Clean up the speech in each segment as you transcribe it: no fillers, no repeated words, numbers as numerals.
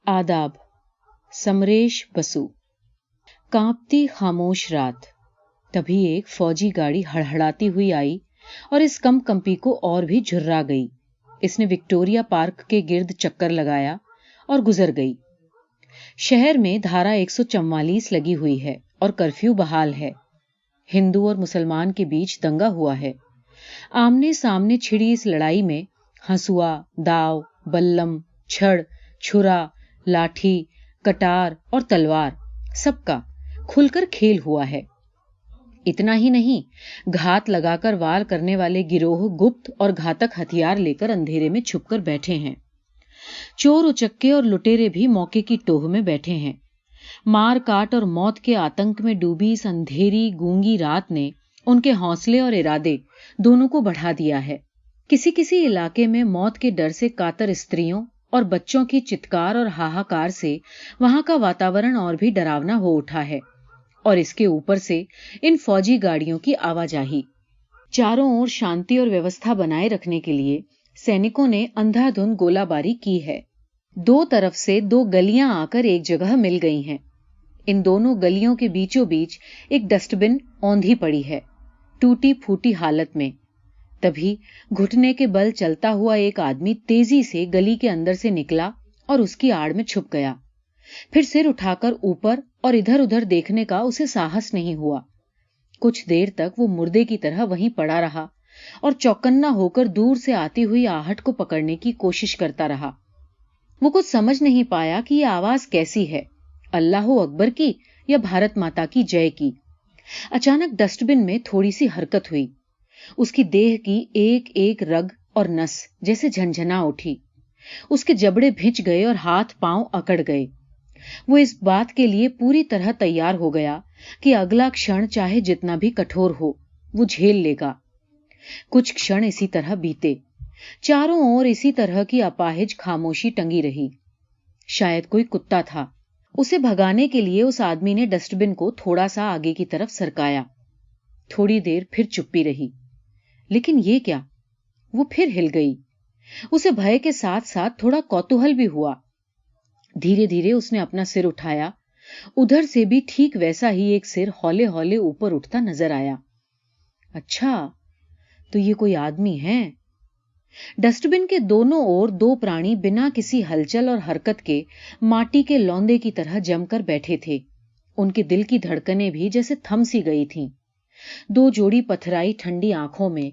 आदाब। समरेश बसु। कांपती खामोश रात। तभी एक फौजी गाड़ी हड़हड़ाती हुई आई और इस कंपकंपी को और भी झुर्रा गई। इसने विक्टोरिया पार्क के गिर्द चक्कर लगाया और गुजर गई। शहर में धारा 144 लगी हुई है और कर्फ्यू बहाल है। हिंदू और मुसलमान के बीच दंगा हुआ है। आमने सामने छिड़ी इस लड़ाई में हंसुआ, दाव, बल्लम, छड़, छुरा, लाठी, कटार और तलवार सबका खुलकर खेल हुआ है। इतना ही नहीं, घात लगाकर वार करने वाले गिरोह गुप्त और घातक हथियार लेकर अंधेरे में छुपकर बैठे हैं। चोर उचक्के और लुटेरे भी मौके की टोह में बैठे हैं। मार काट और मौत के आतंक में डूबी इस अंधेरी गूंगी रात ने उनके हौसले और इरादे दोनों को बढ़ा दिया है। किसी किसी इलाके में मौत के डर से कातर स्त्रियों और बच्चों की चित्कार और हाहाकार से वहां का वातावरण और भी डरावना हो उठा है। और इसके ऊपर से इन फौजी गाड़ियों की आवाजाही। चारों ओर शांति और व्यवस्था बनाए रखने के लिए सैनिकों ने अंधाधुंध गोलाबारी की है। दो तरफ से दो गलियां आकर एक जगह मिल गई हैं। इन दोनों गलियों के बीचों बीच एक डस्टबिन औंधी पड़ी है, टूटी फूटी हालत में। तभी घुटने के बल चलता हुआ एक आदमी तेजी से गली के अंदर से निकला और उसकी आड़ में छुप गया। फिर सिर उठाकर ऊपर और इधर उधर देखने का उसे साहस नहीं हुआ। कुछ देर तक वो मुर्दे की तरह वहीं पड़ा रहा और चौकन्ना होकर दूर से आती हुई आहट को पकड़ने की कोशिश करता रहा। वो कुछ समझ नहीं पाया कि ये आवाज कैसी है, अल्लाह अकबर की या भारत माता की जय की। अचानक डस्टबिन में थोड़ी सी हरकत हुई। उसकी देह की एक एक रग और नस जैसे झंझना उठी। उसके जबड़े भिंच गए और हाथ पांव अकड़ गए। वो इस बात के लिए पूरी तरह तैयार हो गया कि अगला क्षण चाहे जितना भी कठोर हो, वो झेल लेगा। कुछ क्षण इसी तरह बीते। चारों ओर इसी तरह की अपाहिज खामोशी टंगी रही। शायद कोई कुत्ता था। उसे भगाने के लिए उस आदमी ने डस्टबिन को थोड़ा सा आगे की तरफ सरकाया। थोड़ी देर फिर चुप्पी रही। लेकिन ये क्या, वो फिर हिल गई। उसे भय के साथ साथ थोड़ा कौतूहल भी हुआ। धीरे धीरे उसने अपना सिर उठाया। उधर से भी ठीक वैसा ही एक सिर हौले हौले ऊपर उठता नजर आया। अच्छा, तो ये कोई आदमी है। डस्टबिन के दोनों ओर दो प्राणी बिना किसी हलचल और हरकत के माटी के लौंदे की तरह जमकर बैठे थे। उनके दिल की धड़कनें भी जैसे थम सी गई थीं। दो जोड़ी पथराई ठंडी आंखों में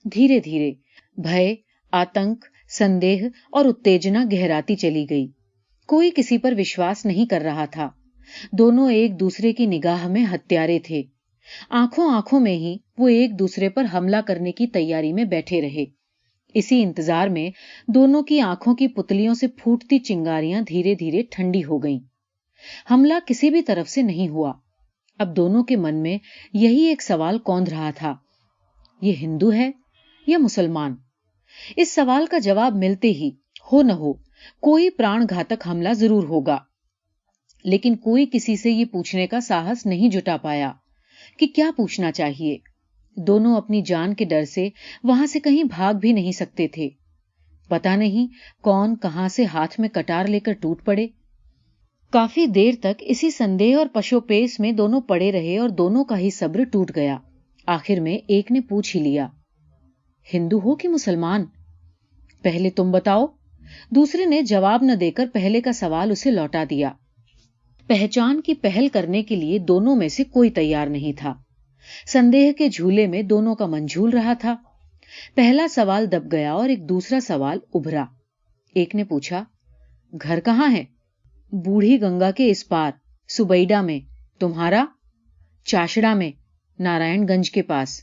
धीरे धीरे भय, आतंक, संदेह और उत्तेजना गहराती चली गई। कोई किसी पर विश्वास नहीं कर रहा था। दोनों एक दूसरे की निगाह में हत्यारे थे। आंखों आंखों में ही वो एक दूसरे पर हमला करने की तैयारी में बैठे रहे। इसी इंतजार में दोनों की आंखों की पुतलियों से फूटती चिंगारियां धीरे धीरे ठंडी हो गईं। हमला किसी भी तरफ से नहीं हुआ। अब दोनों के मन में यही एक सवाल कौंध रहा था, ये हिंदू है या मुसलमान। इस सवाल का जवाब मिलते ही हो न हो कोई प्राण घातक हमला जरूर होगा। लेकिन कोई किसी से ये पूछने का साहस नहीं जुटा पाया कि क्या पूछना चाहिए। दोनों अपनी जान के डर से वहां से कहीं भाग भी नहीं सकते थे। पता नहीं कौन कहां से हाथ में कटार लेकर टूट पड़े। काफी देर तक इसी संदेह और पशोपेश में दोनों पड़े रहे और दोनों का ही सब्र टूट गया। आखिर में एक ने पूछ ही लिया, हिंदू हो कि मुसलमान? पहले तुम बताओ। दूसरे ने जवाब न देकर पहले का सवाल उसे लौटा दिया। पहचान की पहल करने के लिए दोनों में से कोई तैयार नहीं था। संदेह के झूले में दोनों का मन झूल रहा था। पहला सवाल दब गया और एक दूसरा सवाल उभरा। एक ने पूछा, घर कहाँ है? बूढ़ी गंगा के इस पार, सुबैडा में। तुम्हारा? चाशड़ा में, नारायणगंज के पास।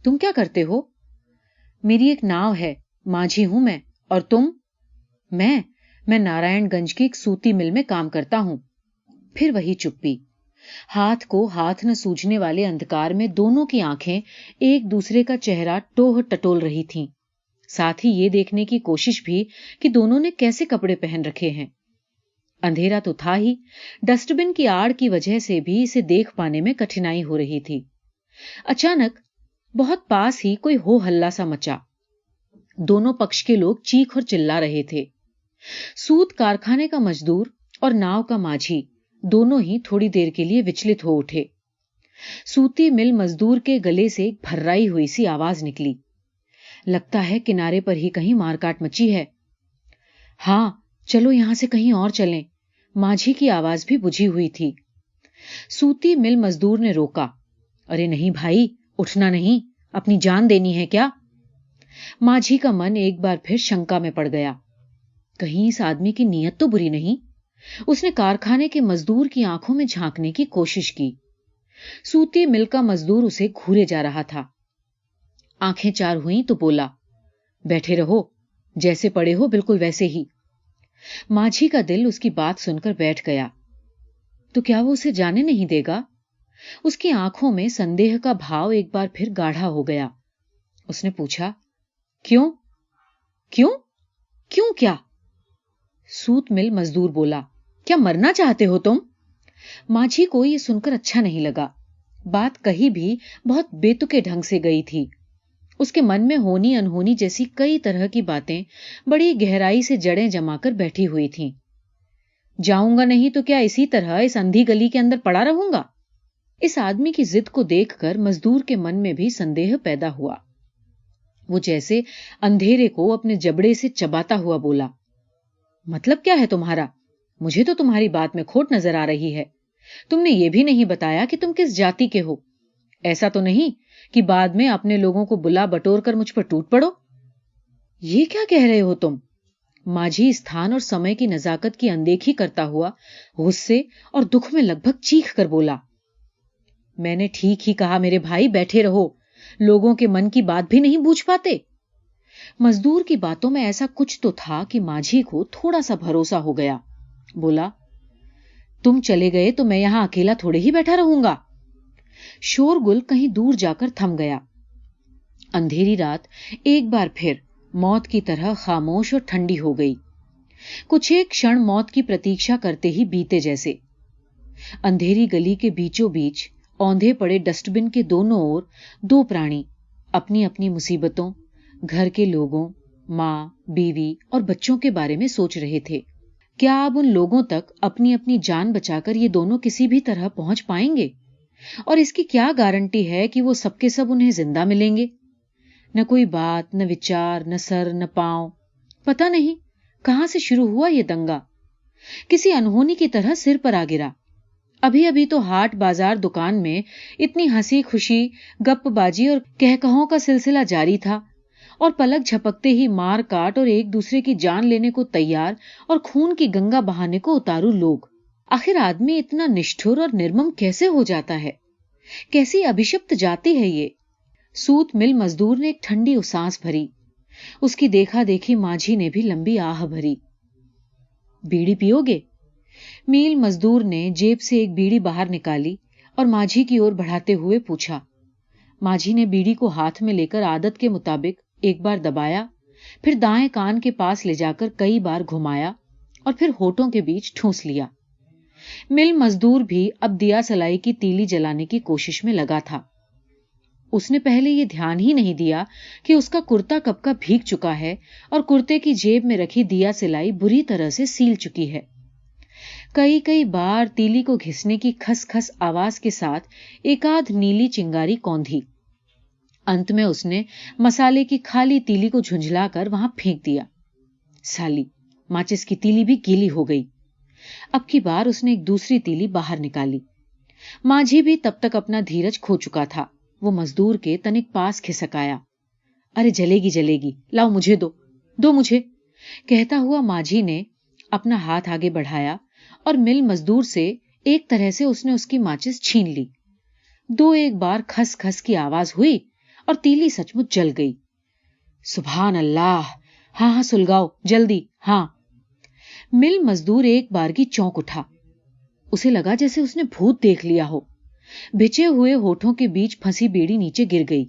तुम क्या करते हो? मेरी एक नाव है, माझी हूं मैं। और तुम? मैं नारायणगंज की एक सूती मिल में काम करता हूं। फिर वही चुप्पी। हाथ को हाथ न सूझने वाले अंधकार में दोनों की आंखें एक दूसरे का चेहरा टोह टटोल रही थीं। साथ ही ये देखने की कोशिश भी कि दोनों ने कैसे कपड़े पहन रखे हैं। अंधेरा तो था ही, डस्टबिन की आड़ की वजह से भी इसे देख पाने में कठिनाई हो रही थी। अचानक बहुत पास ही कोई हो हल्ला सा मचा। दोनों पक्ष के लोग चीख और चिल्ला रहे थे। सूत कारखाने का मजदूर और नाव का माझी दोनों ही थोड़ी देर के लिए विचलित हो उठे। सूती मिल मजदूर के गले से एक भर्राई हुई सी आवाज निकली। लगता है किनारे पर ही कहीं मारकाट मची है। हाँ, चलो यहां से कहीं और चलें। माझी की आवाज भी बुझी हुई थी। सूती मिल मजदूर ने रोका। अरे नहीं भाई, उठना नहीं, अपनी जान देनी है क्या? माझी का मन एक बार फिर शंका में पड़ गया। कहीं इस आदमी की नीयत तो बुरी नहीं। उसने कारखाने के मजदूर की आंखों में झांकने की कोशिश की। सूती मिल का मजदूर उसे घूरे जा रहा था। आंखें चार हुई तो बोला, बैठे रहो, जैसे पड़े हो बिल्कुल वैसे ही। माझी का दिल उसकी बात सुनकर बैठ गया। तो क्या वो उसे जाने नहीं देगा? उसकी आंखों में संदेह का भाव एक बार फिर गाढ़ा हो गया। उसने पूछा, क्यों? क्यों? क्यों क्या? सूत मिल मजदूर बोला, क्या मरना चाहते हो तुम? माझी को यह सुनकर अच्छा नहीं लगा। बात कही भी बहुत बेतुके ढंग से गई थी। उसके मन में होनी अनहोनी जैसी कई तरह की बातें बड़ी गहराई से जड़ें जमाकर बैठी हुई थीं। जाऊंगा नहीं तो क्या इसी तरह इस अंधी गली के अंदर पड़ा रहूंगा? इस आदमी की जिद को देखकर मजदूर के मन में भी संदेह पैदा हुआ। वो जैसे अंधेरे को अपने जबड़े से चबाता हुआ बोला, मतलब क्या है तुम्हारा? मुझे तो तुम्हारी बात में खोट नजर आ रही है। तुमने ये भी नहीं बताया कि तुम किस जाति के हो। ऐसा तो नहीं कि बाद में अपने लोगों को बुला बटोर कर मुझ पर टूट पड़ो। ये क्या कह रहे हो तुम? माझी स्थान और समय की नजाकत की अनदेखी करता हुआ गुस्से और दुख में लगभग चीख कर बोला, मैंने ठीक ही कहा मेरे भाई, बैठे रहो। लोगों के मन की बात भी नहीं बूझ पाते। मजदूर की बातों में ऐसा कुछ तो था कि माझी को थोड़ा सा भरोसा हो गया। बोला, तुम चले गए तो मैं यहां अकेला थोड़े ही बैठा रहूंगा। शोरगुल कहीं दूर जाकर थम गया। अंधेरी रात एक बार फिर मौत की तरह खामोश और ठंडी हो गई। कुछ एक क्षण मौत की प्रतीक्षा करते ही बीते जैसे। अंधेरी गली के बीचों बीच औंधे पड़े डस्टबिन के दोनों ओर दो प्राणी अपनी अपनी मुसीबतों, घर के लोगों, माँ, बीवी और बच्चों के बारे में सोच रहे थे। क्या अब उन लोगों तक अपनी अपनी जान बचाकर ये दोनों किसी भी तरह पहुंच पाएंगे? और इसकी क्या गारंटी है कि वो सबके सब उन्हें जिंदा मिलेंगे? न कोई बात, न विचार, न सर, न पांव। पता नहीं कहां से शुरू हुआ ये दंगा। किसी अनहोनी की तरह सिर पर आ गिरा। अभी अभी तो हाट बाजार दुकान में इतनी हंसी खुशी, गपबाजी और कहकहों का सिलसिला जारी था, और पलक झपकते ही मार काट और एक दूसरे की जान लेने को तैयार और खून की गंगा बहाने को उतारू लोग। आखिर आदमी इतना निष्ठुर और निर्मम कैसे हो जाता है? कैसी अभिशप्त जाति है ये? सूत मिल मजदूर ने एक ठंडी उसास भरी। उसकी देखा देखी माझी ने भी लंबी आह भरी। बीड़ी पियोगे? मील मजदूर ने जेब से एक बीड़ी बाहर निकाली और माझी की ओर बढ़ाते हुए पूछा। माझी ने बीड़ी को हाथ में लेकर आदत के मुताबिक एक बार दबाया, फिर दाएं कान के पास ले जाकर कई बार घुमाया और फिर होठों के बीच ठूंस लिया। मिल मजदूर भी अब दिया सलाई की तीली जलाने की कोशिश में लगा था। उसने पहले ये ध्यान ही नहीं दिया कि उसका कुर्ता कब का भीग चुका है और कुर्ते की जेब में रखी दिया सिलाई बुरी तरह से सील चुकी है। कई कई बार तीली को घिसने की खस खस आवाज के साथ एकाध नीली चिंगारी कौंधी। अंत में उसने मसाले की खाली तीली को झुंझलाकर वहां फेंक दिया। साली, माचिस की तीली भी गीली हो गई। अब की बार उसने एक दूसरी तीली बाहर निकाली। माझी भी तब तक अपना धीरज खो चुका था। वो मजदूर के तनिक पास खिसक आया। अरे जलेगी जलेगी, लाओ मुझे दो, दो मुझे, कहता हुआ माझी ने अपना हाथ आगे बढ़ाया और मिल मजदूर से एक तरह से उसने उसकी माचिस छीन ली। दो एक बार खस खस की आवाज हुई और तीली सचमुच जल गई। सुभान अल्लाह, हाँ हाँ सुलगाओ जल्दी, हाँ। मिल मजदूर एक बार की चौंक उठा। उसे लगा जैसे उसने भूत देख लिया हो। भिचे हुए होठों के बीच फंसी बीड़ी नीचे गिर गई।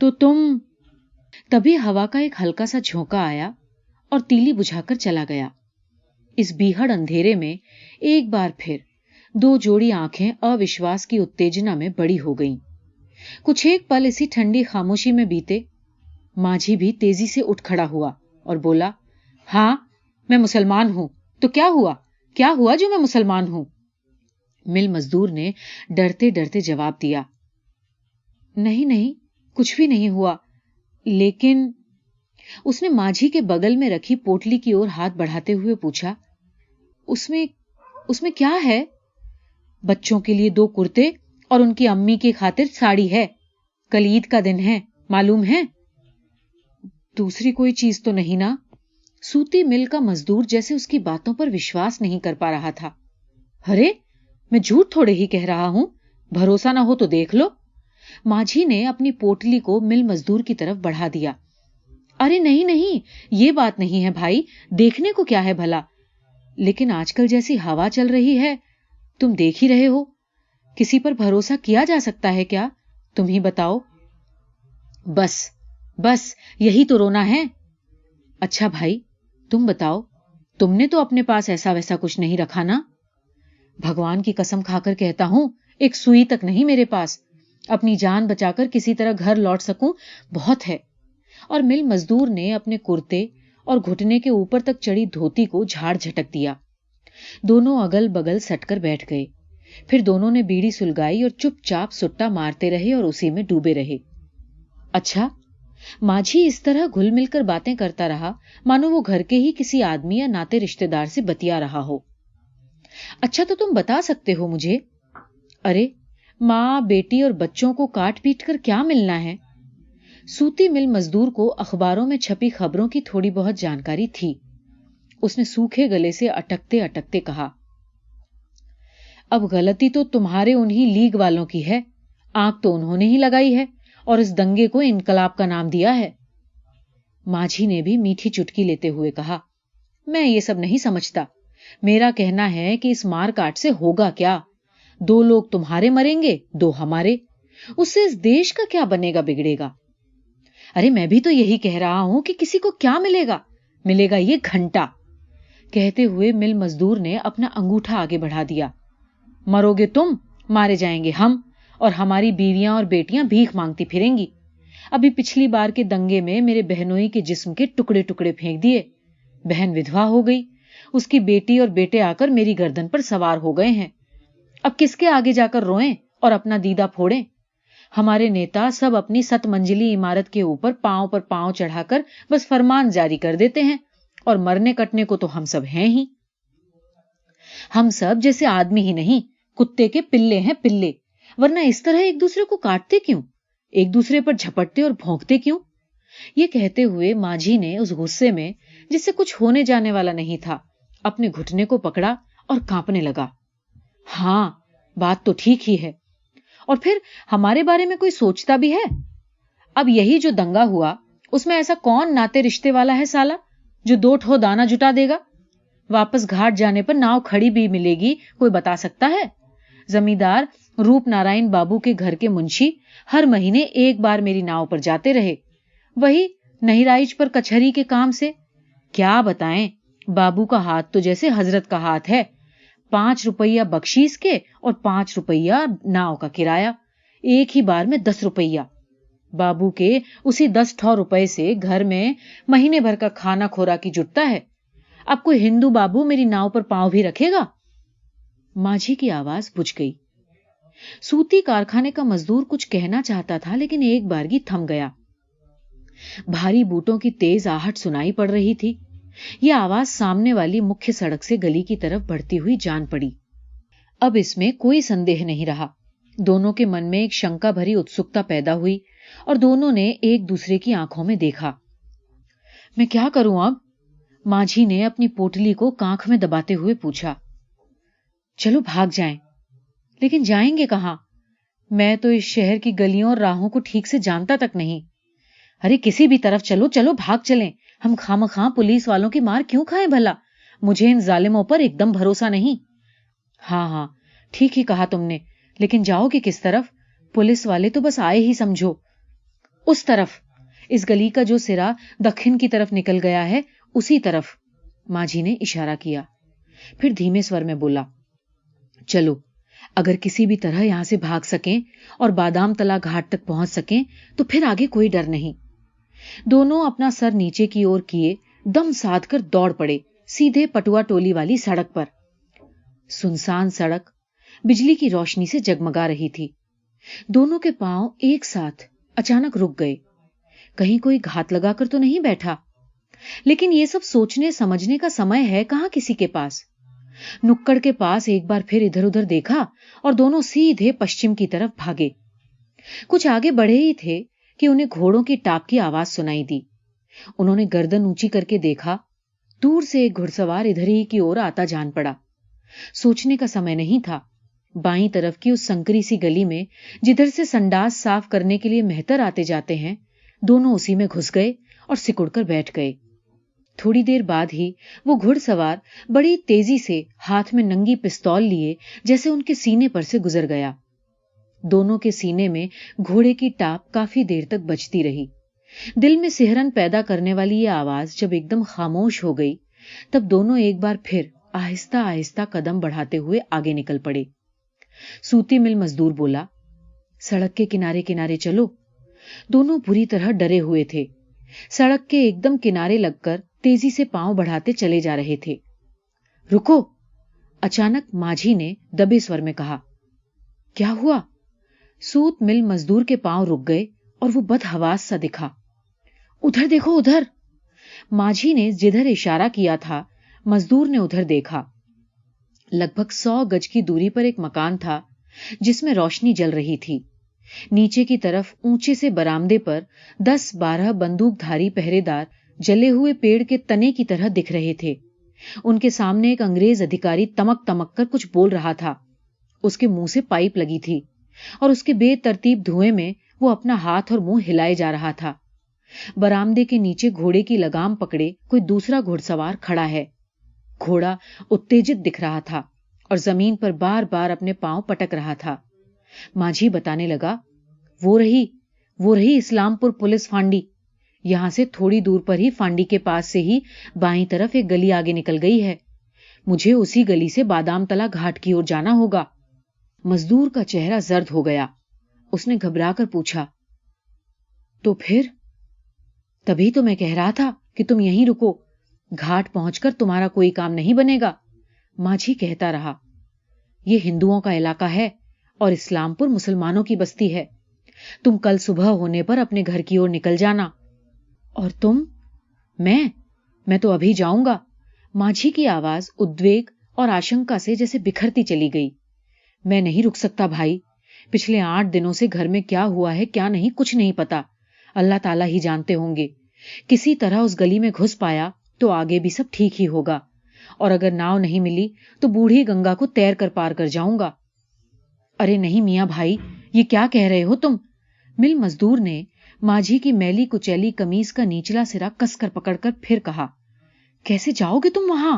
तो तुम? तभी हवा का एक हल्का सा झोंका आया और तीली बुझाकर चला गया। इस बीहड़ अंधेरे में एक बार फिर दो जोड़ी आंखें अविश्वास की उत्तेजना में बड़ी हो गईं। कुछ एक पल इसी ठंडी खामोशी में बीते। माझी भी तेजी से उठ खड़ा हुआ और बोला, हाँ मैं मुसलमान हूं, تو کیا ہوا جو میں مسلمان ہوں؟ مل مزدور نے ڈرتے ڈرتے جواب دیا، نہیں کچھ بھی نہیں ہوا، لیکن اس نے ماجھی کے بغل میں رکھی پوٹلی کی اور ہاتھ بڑھاتے ہوئے پوچھا، اس میں کیا ہے؟ بچوں کے لیے 2 کرتے اور ان کی امی کی خاطر ساڑی ہے، کل عید کا دن ہے، معلوم ہے؟ دوسری کوئی چیز تو نہیں نا؟ سوتی مل کا مزدور جیسے اس کی باتوں پر وشواس نہیں کر پا رہا تھا۔ ارے میں جھوٹ تھوڑے ہی کہہ رہا ہوں، بھروسہ نہ ہو تو دیکھ لو۔ ماجھی نے اپنی پوٹلی کو مل مزدور کی طرف بڑھا دیا۔ ارے نہیں، یہ بات نہیں ہے بھائی، دیکھنے کو کیا ہے بھلا؟ لیکن آج کل جیسی ہوا چل رہی ہے، تم دیکھ ہی رہے ہو، کسی پر بھروسہ کیا جا سکتا ہے کیا؟ تم ہی بتاؤ۔ بس یہی تو رونا ہے۔ اچھا بھائی تم بتاؤ، تم نے تو اپنے پاس ایسا ویسا کچھ نہیں رکھا نا؟ بھگوان کی قسم کھا کر کہتا ہوں، ایک سوئی تک نہیں میرے پاس، اپنی جان بچا کر کسی طرح گھر لوٹ سکوں بہت ہے۔ اور مل مزدور نے اپنے کرتے اور گھٹنے کے اوپر تک چڑی دھوتی کو جھاڑ جھٹک دیا۔ دونوں اگل بگل سٹ کر بیٹھ گئے، پھر دونوں نے بیڑی سلگائی اور چپ چاپ سٹا مارتے رہے اور اسی میں ڈوبے رہے۔ اچھا، ماجھی اس طرح گھل مل کر باتیں کرتا رہا مانو وہ گھر کے ہی کسی آدمی یا ناتے رشتہ دار سے بتیا رہا ہو۔ اچھا تو تم بتا سکتے ہو مجھے؟ ارے ماں بیٹی اور بچوں کو کاٹ پیٹ کر کیا ملنا ہے؟ سوتی مل مزدور کو اخباروں میں چھپی خبروں کی تھوڑی بہت جانکاری تھی۔ اس نے سوکھے گلے سے اٹکتے اٹکتے کہا، اب غلطی تو تمہارے انہی لیگ والوں کی ہے، آنکھ تو انہوں نے ہی لگائی ہے اور اس دنگے کو انقلاب کا نام دیا ہے۔ ماجھی نے بھی میٹھی چٹکی لیتے ہوئے کہا، میں یہ سب نہیں سمجھتا، میرا کہنا ہے کہ اس مار کاٹ سے ہوگا کیا؟ 2 لوگ تمہارے مریں گے، 2 ہمارے، اس سے اس دیش کا کیا بنے گا بگڑے گا؟ ارے میں بھی تو یہی کہہ رہا ہوں کہ کسی کو کیا ملے گا یہ گھنٹا۔ کہتے ہوئے مل مزدور نے اپنا انگوٹھا آگے بڑھا دیا، مرو گے تم، مارے جائیں گے ہم، اور ہماری بیویاں اور بیٹیاں بھیک مانگتی پھریں گی۔ ابھی پچھلی بار کے دنگے میں میرے بہنوئی کے جسم کے ٹکڑے ٹکڑے پھینک دیے، بہن ودھوا ہو گئی، اس کی بیٹی اور بیٹے آ کر میری گردن پر سوار ہو گئے ہیں۔ اب کس کے آگے جا کر روئیں اور اپنا دیدہ پھوڑیں؟ ہمارے نیتا سب اپنی 7 منزلی عمارت کے اوپر پاؤں پر پاؤں چڑھا کر بس فرمان جاری کر دیتے ہیں، اور مرنے کٹنے کو تو ہم سب ہیں ہی۔ ہم سب جیسے آدمی ہی نہیں، کتے کے پلے ہیں پلے، ورنہ اس طرح ایک دوسرے کو کاٹتے کیوں؟ ایک دوسرے پر جھپٹتے اور بھونکتے کیوں؟ یہ کہتے ہوئے ماجھی نے اس غصے میں، جس سے کچھ ہونے جانے والا نہیں تھا، اپنے گھٹنے کو پکڑا اور کانپنے لگا۔ ہاں بات تو ٹھیک ہی ہے، اور پھر ہمارے بارے میں کوئی سوچتا بھی ہے؟ اب یہی جو دنگا ہوا، اس میں ایسا کون ناتے رشتے والا ہے سالا جو 2 ٹھو دانا جٹا دے گا؟ واپس گھاٹ جانے پر ناؤ کھڑی بھی ملے گی، کوئی بتا سکتا ہے؟ زمیندار روپ نارائن بابو کے گھر کے منشی ہر مہینے 1 بار میری ناؤ پر جاتے رہے، وہی نہیں رائچ پر کچہری کے کام سے۔ کیا بتائیں، بابو کا ہاتھ تو جیسے حضرت کا ہاتھ ہے، 5 روپیہ بخشیس کے اور 5 روپیہ ناؤ کا کرایہ، ایک ہی بار میں 10 روپیہ۔ بابو کے اسی 10 ٹھو روپے سے گھر میں مہینے بھر کا کھانا خوراکی جٹتا ہے۔ اب کوئی ہندو بابو میری ناؤ پر پاؤں بھی رکھے گا؟ ماجھی کی آواز بجھ گئی۔ سوتی کارخانے کا مزدور کچھ کہنا چاہتا تھا، لیکن ایک بارگی تھم گیا۔ بھاری بوٹوں کی تیز آہٹ سنائی پڑ رہی تھی۔ یہ آواز سامنے والی مکھ سڑک سے گلی کی طرف بڑھتی ہوئی جان پڑی۔ اب اس میں کوئی سندیہ نہیں رہا، دونوں کے من میں ایک شنکا بھری اتسکتا پیدا ہوئی اور دونوں نے ایک دوسرے کی آنکھوں میں دیکھا۔ میں کیا کروں اب؟ ماجھی نے اپنی پوٹلی کو کانکھ میں دباتے ہوئے پوچھا۔ چلو بھاگ جائیں۔ لیکن جائیں گے کہاں؟ میں تو اس شہر کی گلیوں اور راہوں کو ٹھیک سے جانتا تک نہیں۔ ارے کسی بھی طرف چلو بھاگ چلیں، ہم خامخواہ پولیس والوں کی مار کیوں کھائیں بھلا؟ مجھے ان ظالموں پر ایک دم بھروسہ نہیں۔ ہاں ٹھیک ہی کہا تم نے، لیکن جاؤ گے کس طرف؟ پولیس والے تو بس آئے ہی سمجھو۔ اس طرف، اس گلی کا جو سرا دکھن کی طرف نکل گیا ہے اسی طرف، ماجھی نے اشارہ کیا، پھر دھیمے سور میں بولا، چلو اگر کسی بھی طرح یہاں سے بھاگ سکیں اور بادام تلا گھاٹ تک پہنچ سکیں تو پھر آگے کوئی ڈر نہیں۔ دونوں اپنا سر نیچے کی اور کیے دم ساتھ کر دوڑ پڑے، सीधे पटुआ टोली वाली सड़क पर। सुनसान सड़क बिजली की रोशनी से जगमगा रही थी। दोनों के पांव एक साथ अचानक रुक गए। कहीं कोई घात लगाकर तो नहीं बैठा? लेकिन ये सब सोचने समझने का समय है कहां किसी के पास। नुक्कड़ के पास एक बार फिर इधर उधर देखा और दोनों सीधे पश्चिम की तरफ भागे। कुछ आगे बढ़े ही थे कि उन्हें घोड़ों की टाप की आवाज सुनाई दी। उन्होंने गर्दन ऊंची करके देखा। दूर से एक घुड़सवार इधर ही की ओर आता जान पड़ा। सोचने का समय नहीं था। बाईं तरफ की उस संकरी सी गली में जिधर से संडास साफ करने के लिए मेहतर आते जाते हैं, दोनों उसी में घुस गए और सिकुड़कर बैठ गए। थोड़ी देर बाद ही वो घुड़सवार बड़ी तेजी से हाथ में नंगी पिस्तौल लिए जैसे उनके सीने पर से गुजर गया। दोनों के सीने में घोड़े की टाप काफी देर तक बजती रही। दिल में सिहरन पैदा करने वाली ये आवाज जब एकदम खामोश हो गई, तब दोनों एक बार फिर आहिस्ता आहिस्ता कदम बढ़ाते हुए आगे निकल पड़े। सूती मिल मजदूर बोला, सड़क के किनारे किनारे चलो। दोनों बुरी तरह डरे हुए थे। सड़क के एकदम किनारे लगकर तेजी से पांव बढ़ाते चले जा रहे थे। रुको! अचानक माझी ने दबे स्वर में कहा। क्या हुआ? सूत मिल मजदूर के पांव रुक गए और वो बदहवास सा दिखा। उधर देखो, उधर! माझी ने जिधर इशारा किया था, मजदूर ने उधर देखा। लगभग 100 गज की दूरी पर एक मकान था जिसमें रोशनी जल रही थी। नीचे की तरफ ऊंचे से बरामदे पर 10-12 बंदूकधारी पहरेदार जले हुए पेड़ के तने की तरह दिख रहे थे। उनके सामने एक अंग्रेज अधिकारी तमक तमक कर कुछ बोल रहा था। उसके मुंह से पाइप लगी थी और उसके बेतरतीब धुएं में वो अपना हाथ और मुंह हिलाए जा रहा था। बरामदे के नीचे घोड़े की लगाम पकड़े कोई दूसरा घुड़सवार खड़ा है। घोड़ा उत्तेजित दिख रहा था और जमीन पर बार बार अपने पांव पटक रहा था। माझी बताने लगा, वो रही इस्लामपुर पुलिस फांडी। यहां से थोड़ी दूर पर ही फांडी के पास से ही बाईं तरफ एक गली आगे निकल गई है। मुझे उसी गली से बादाम तला घाट की ओर जाना होगा। मजदूर का चेहरा जर्द हो गया। उसने घबराकर पूछा, तो फिर? तभी तो मैं कह रहा था कि तुम यहीं रुको। घाट पहुंचकर तुम्हारा कोई काम नहीं बनेगा। माझी कहता रहा, ये हिंदुओं का इलाका है और इस्लामपुर मुसलमानों की बस्ती है। तुम कल सुबह होने पर अपने घर की ओर निकल जाना। और तुम? मैं तो अभी जाऊंगा। माझी की आवाज उद्वेग और आशंका से जैसे बिखरती चली गई। मैं नहीं रुक सकता भाई। पिछले 8 दिनों से घर में क्या हुआ है क्या नहीं कुछ नहीं पता। अल्लाह ताला ही जानते होंगे। किसी तरह उस गली में घुस पाया तो आगे भी सब ठीक ही होगा, और अगर नाव नहीं मिली तो बूढ़ी गंगा को तैर कर पार कर जाऊंगा। अरे नहीं मियां भाई, ये क्या कह रहे हो तुम? मिल मजदूर ने माझी की मैली कुचैली कमीज का निचला सिरा कसकर पकड़कर फिर कहा, कैसे जाओगे तुम वहां?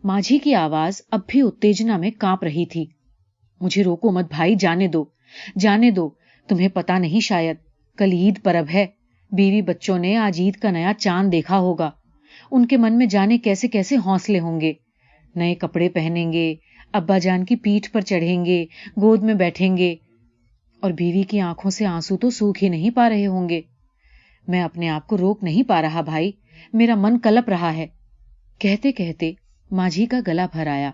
माझी की आवाज अब भी उत्तेजना में कांप रही थी। मुझे रोको मत भाई, जाने दो। तुम्हें पता नहीं शायद, कल ईद परब है। बीवी बच्चों ने आज ईद का नया चांद देखा होगा। उनके मन में जाने कैसे कैसे हौसले होंगे। नए कपड़े पहनेंगे, अब्बा जान की पीठ पर चढ़ेंगे, गोद में बैठेंगे, और बीवी की आंखों से आंसू तो सूख ही नहीं पा रहे होंगे। मैं अपने आप को रोक नहीं पा रहा भाई, मेरा मन कलप रहा है। कहते कहते माझी का गला भर आया।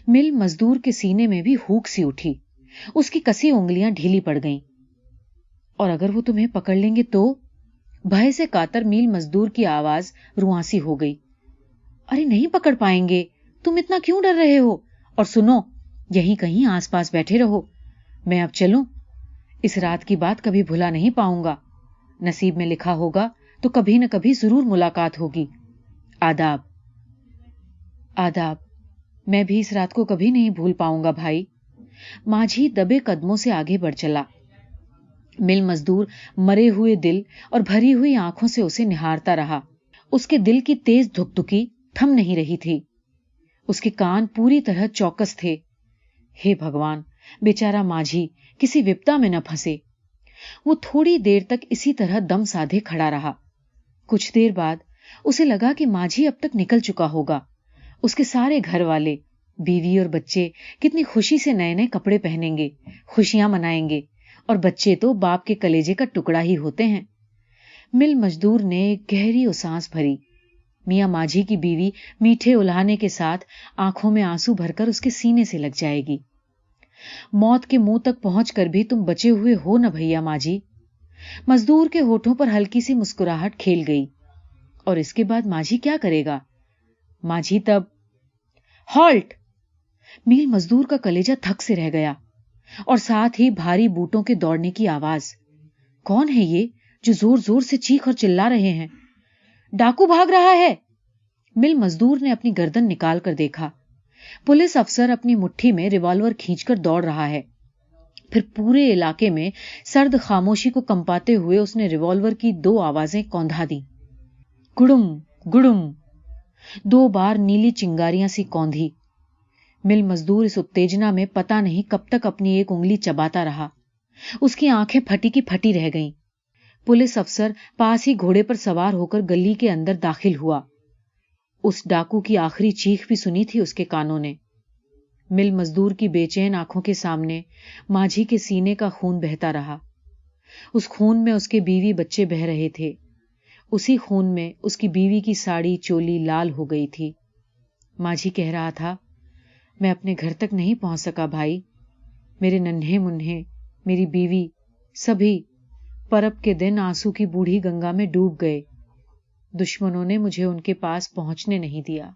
मिल मजदूर के सीने में भी हूक सी उठी। उसकी कसी उंगलियां ढीली पड़ गईं। और अगर वो तुम्हें पकड़ लेंगे तो? भय से कातर मिल मजदूर की आवाज रुआंसी हो गई। अरे नहीं पकड़ पाएंगे, तुम इतना क्यों डर रहे हो? और सुनो, यहीं कहीं आसपास बैठे रहो। मैं अब चलूं? इस रात की बात कभी भुला नहीं पाऊंगा। नसीब में लिखा होगा तो कभी न कभी जरूर मुलाकात होगी। आदाब। आदाब। मैं भी इस रात को कभी नहीं भूल पाऊंगा भाई। माझी दबे कदमों से आगे बढ़ चला। मिल मजदूर मरे हुए दिल और भरी हुई आंखों से उसे निहारता रहा। उसके दिल की तेज धुकधुकी थम नहीं रही थी। उसके कान पूरी तरह चौकस थे। हे भगवान, बेचारा माझी किसी विपदा में न फंसे। वो थोड़ी देर तक इसी तरह दम साधे खड़ा रहा। कुछ देर बाद उसे लगा कि माझी अब तक निकल चुका होगा। उसके सारे घर वाले, बीवी और बच्चे कितनी खुशी से नए नए कपड़े पहनेंगे, खुशियां मनाएंगे, और बच्चे तो बाप के कलेजे का टुकड़ा ही होते हैं। मिल मजदूर ने एक गहरी सांस भरी। میاں ماجھی کی بیوی میٹھے الہانے کے ساتھ آنکھوں میں آنسو بھر کر اس کے سینے سے لگ جائے گی. موت کے منہ تک پہنچ کر بھی تم بچے ہوئے ہو نا بھیا ماجھی. مزدور کے ہونٹوں پر ہلکی سی مسکراہٹ کھیل گئی. اور اس کے بعد ماجھی کیا کرے گا؟ ماجھی تب ہالٹ. میل مزدور کا کلیجہ تھک سے رہ گیا اور ساتھ ہی بھاری بوٹوں کے دوڑنے کی آواز. کون ہے یہ جو زور زور سے چیخ اور چلا رہے ہیں؟ ڈاکو بھاگ رہا ہے. مل مزدور نے اپنی گردن نکال کر دیکھا. پولیس افسر اپنی مٹھی میں ریوالور کھینچ کر دوڑ رہا ہے. پھر پورے علاقے میں سرد خاموشی کو کمپاتے ہوئے اس نے ریوالور کی 2 آوازیں کوندھا دی. گڑم گڑم. 2 بار نیلی چنگاریاں سی کوندھی. مل مزدور اس اتےجنا میں پتہ نہیں کب تک اپنی ایک انگلی چباتا رہا. اس کی آنکھیں پھٹی کی پھٹی رہ گئیں. پولیس افسر پاس ہی گھوڑے پر سوار ہو کر گلی کے اندر داخل ہوا. اس ڈاکو کی آخری چیخ بھی سنی تھی اس کے کانوں نے. مل مزدور کی بے چین آنکھوں کے سامنے ماجھی کے سینے کا خون بہتا رہا. اس خون میں اس کے بیوی بچے بہ رہے تھے. اسی خون میں اس کی بیوی کی ساڑی چولی لال ہو گئی تھی. ماجھی کہہ رہا تھا، میں اپنے گھر تک نہیں پہنچ سکا بھائی. میرے ننھے منھے، میری بیوی، سبھی پرب کے دن آنسو کی بوڑھی گنگا میں ڈوب گئے. دشمنوں نے مجھے ان کے پاس پہنچنے نہیں دیا.